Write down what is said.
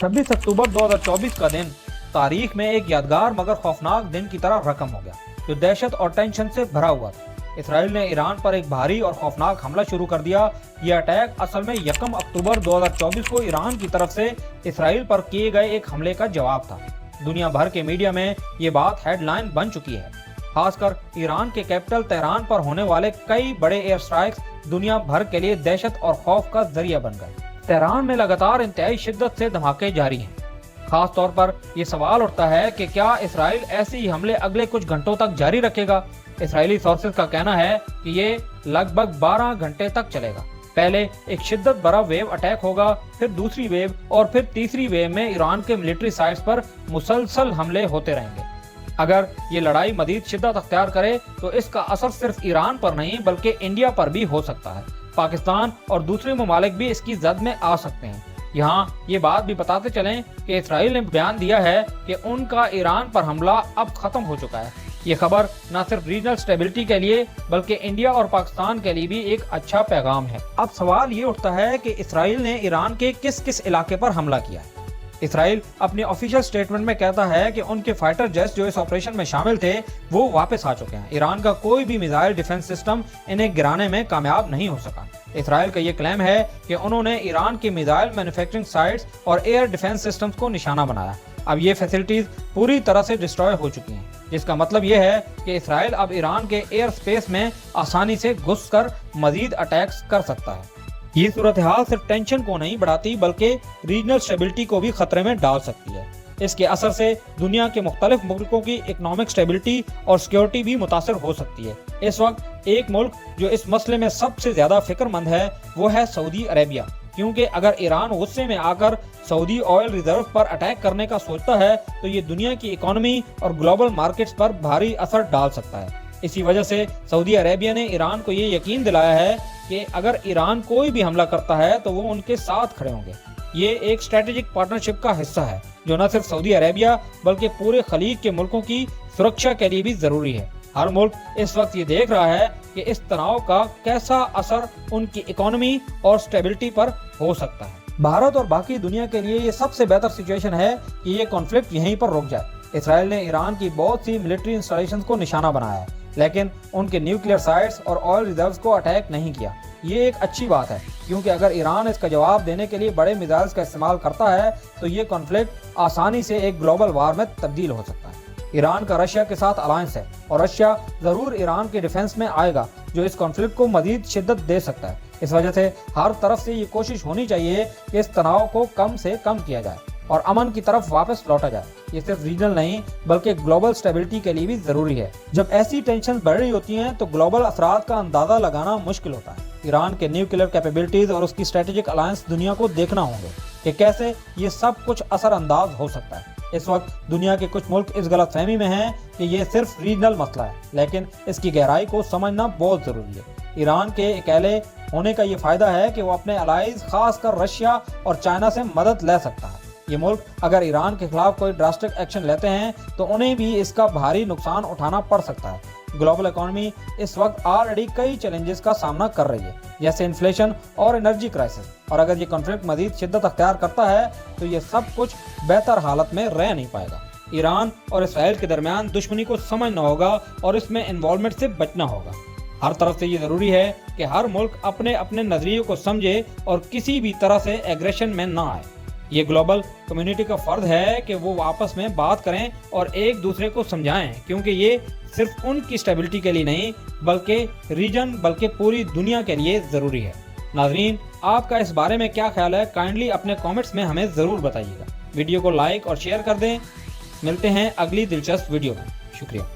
26 अक्टूबर 2024 का दिन तारीख में एक यादगार मगर खौफनाक दिन की तरह रकम हो गया, जो दहशत और टेंशन से भरा हुआ था। इसराइल ने ईरान पर एक भारी और खौफनाक हमला शुरू कर दिया। यह अटैक असल में 1 अक्टूबर 2024 को ईरान की तरफ से इसराइल पर किए गए एक हमले का जवाब था। दुनिया भर के मीडिया में ये बात हेडलाइन बन चुकी है। खासकर ईरान के कैपिटल तेहरान पर होने वाले कई बड़े एयर स्ट्राइक्स दुनिया भर के लिए दहशत और खौफ का जरिया बन गए। तेहरान में लगातार इंतहाई शिद्दत से धमाके जारी हैं। खास तौर पर यह सवाल उठता है कि क्या इसराइल ऐसे ही हमले अगले कुछ घंटों तक जारी रखेगा। इसराइली सोर्सेज का कहना है कि ये लगभग 12 घंटे तक चलेगा। पहले एक शिद्दत भरा वेव अटैक होगा, फिर दूसरी वेव और फिर तीसरी वेव में ईरान के मिलिट्री साइट्स पर मुसलसल हमले होते रहेंगे। अगर ये लड़ाई मजीद शिद्दत अख्तियार करे तो इसका असर सिर्फ ईरान पर नहीं बल्कि इंडिया पर भी हो सकता है। पाकिस्तान और दूसरे ममालिक भी इसकी जद में आ सकते हैं। यहाँ ये बात भी बताते चलें कि इसराइल ने बयान दिया है कि उनका ईरान पर हमला अब खत्म हो चुका है। ये खबर न सिर्फ रीजनल स्टेबिलिटी के लिए बल्कि इंडिया और पाकिस्तान के लिए भी एक अच्छा पैगाम है। अब सवाल ये उठता है कि इसराइल ने ईरान के किस किस इलाके पर हमला किया है। इसराइल अपने ऑफिशियल स्टेटमेंट में कहता है कि उनके फाइटर जेट्स जो इस ऑपरेशन में शामिल थे वो वापस आ चुके हैं। ईरान का कोई भी मिसाइल डिफेंस सिस्टम इन्हें गिराने में कामयाब नहीं हो सका। इसराइल का ये क्लेम है कि उन्होंने ईरान की मिसाइल मैन्युफैक्चरिंग साइट्स और एयर डिफेंस सिस्टम्स को निशाना बनाया। अब ये फैसिलिटीज पूरी तरह से डिस्ट्रॉय हो चुकी हैं, जिसका मतलब ये है कि इसराइल अब ईरान के एयर स्पेस में आसानी से घुसकर मजीद अटैक्स कर सकता है। ये सूरत हाल सिर्फ टेंशन को नहीं बढ़ाती बल्कि रीजनल स्टेबिलिटी को भी खतरे में डाल सकती है। इसके असर से दुनिया के मुख्तलिफ मुल्कों की इकोनॉमिक स्टेबिलिटी और सिक्योरिटी भी मुतासर हो सकती है। इस वक्त एक मुल्क जो इस मसले में सबसे ज्यादा फिक्रमंद है वो है सऊदी अरेबिया, क्योंकि अगर ईरान गुस्से में आकर सऊदी ऑयल रिजर्व पर अटैक करने का सोचता है तो ये दुनिया की इकोनॉमी और ग्लोबल मार्केट्स पर भारी असर डाल सकता है। इसी वजह से सऊदी अरेबिया ने ईरान को ये यकीन दिलाया है कि अगर ईरान कोई भी हमला करता है तो वो उनके साथ खड़े होंगे। ये एक स्ट्रेटेजिक पार्टनरशिप का हिस्सा है जो न सिर्फ सऊदी अरेबिया बल्कि पूरे खलीज के मुल्कों की सुरक्षा के लिए भी जरूरी है। हर मुल्क इस वक्त ये देख रहा है कि इस तनाव का कैसा असर उनकी इकोनॉमी और स्टेबिलिटी पर हो सकता है। भारत और बाकी दुनिया के लिए ये सबसे बेहतर सिचुएशन है कि ये कॉन्फ्लिक्ट यहीं पर रुक जाए। इसराइल ने ईरान की बहुत सी मिलिट्री इंस्टॉलेशंस को निशाना बनाया है, लेकिन उनके न्यूक्लियर साइट्स और ऑयल रिजर्व्स को अटैक नहीं किया। ये एक अच्छी बात है, क्योंकि अगर ईरान इसका जवाब देने के लिए बड़े मिसाइल्स का इस्तेमाल करता है तो ये कॉन्फ्लिक्ट आसानी से एक ग्लोबल वार में तब्दील हो सकता है। ईरान का रशिया के साथ अलायंस है और रशिया जरूर ईरान के डिफेंस में आएगा, जो इस कॉन्फ्लिक्ट को मजीद शिद्दत दे सकता है। इस वजह से हर तरफ से ये कोशिश होनी चाहिए कि इस तनाव को कम से कम किया जाए और अमन की तरफ वापस लौटा जाए। ये सिर्फ रीजनल नहीं बल्कि ग्लोबल स्टेबिलिटी के लिए भी जरूरी है। जब ऐसी टेंशन बढ़ रही होती हैं तो ग्लोबल असरात का अंदाजा लगाना मुश्किल होता है। ईरान के न्यूक्लियर कैपेबिलिटीज और उसकी स्ट्रेटेजिक अलायंस दुनिया को देखना होंगे कि कैसे ये सब कुछ असरअंदाज हो सकता है। इस वक्त दुनिया के कुछ मुल्क इस गलतफहमी में हैं कि ये सिर्फ रीजनल मसला है, लेकिन इसकी गहराई को समझना बहुत जरूरी है। ईरान के अकेले होने का ये फायदा है कि वो अपने अलाइज खासकर रशिया और चाइना से मदद ले सकता है। ये मुल्क अगर ईरान के खिलाफ कोई ड्रास्टिक एक्शन लेते हैं तो उन्हें भी इसका भारी नुकसान उठाना पड़ सकता है। ग्लोबल इकोनॉमी इस वक्त ऑलरेडी कई चैलेंजेस का सामना कर रही है, जैसे इन्फ्लेशन और एनर्जी क्राइसिस, और अगर ये कॉन्फ्लिक्ट मजीद शिद्दत अख्तियार करता है तो ये सब कुछ बेहतर हालत में रह नहीं पाएगा। ईरान और इसराइल के दरमियान दुश्मनी को समझना होगा और इसमें इन्वॉल्वमेंट से बचना होगा। हर तरफ से ये जरूरी है कि हर मुल्क अपने अपने नजरिए को समझे और किसी भी तरह से एग्रेशन में ना आए। ये ग्लोबल कम्युनिटी का फर्ज है कि वो आपस में बात करें और एक दूसरे को समझाएं, क्योंकि ये सिर्फ उनकी स्टेबिलिटी के लिए नहीं बल्कि रीजन बल्कि पूरी दुनिया के लिए जरूरी है। नाजरीन, आपका इस बारे में क्या ख्याल है? काइंडली अपने कमेंट्स में हमें जरूर बताइएगा। वीडियो को लाइक और शेयर कर दें। मिलते हैं अगली दिलचस्प वीडियो में। शुक्रिया।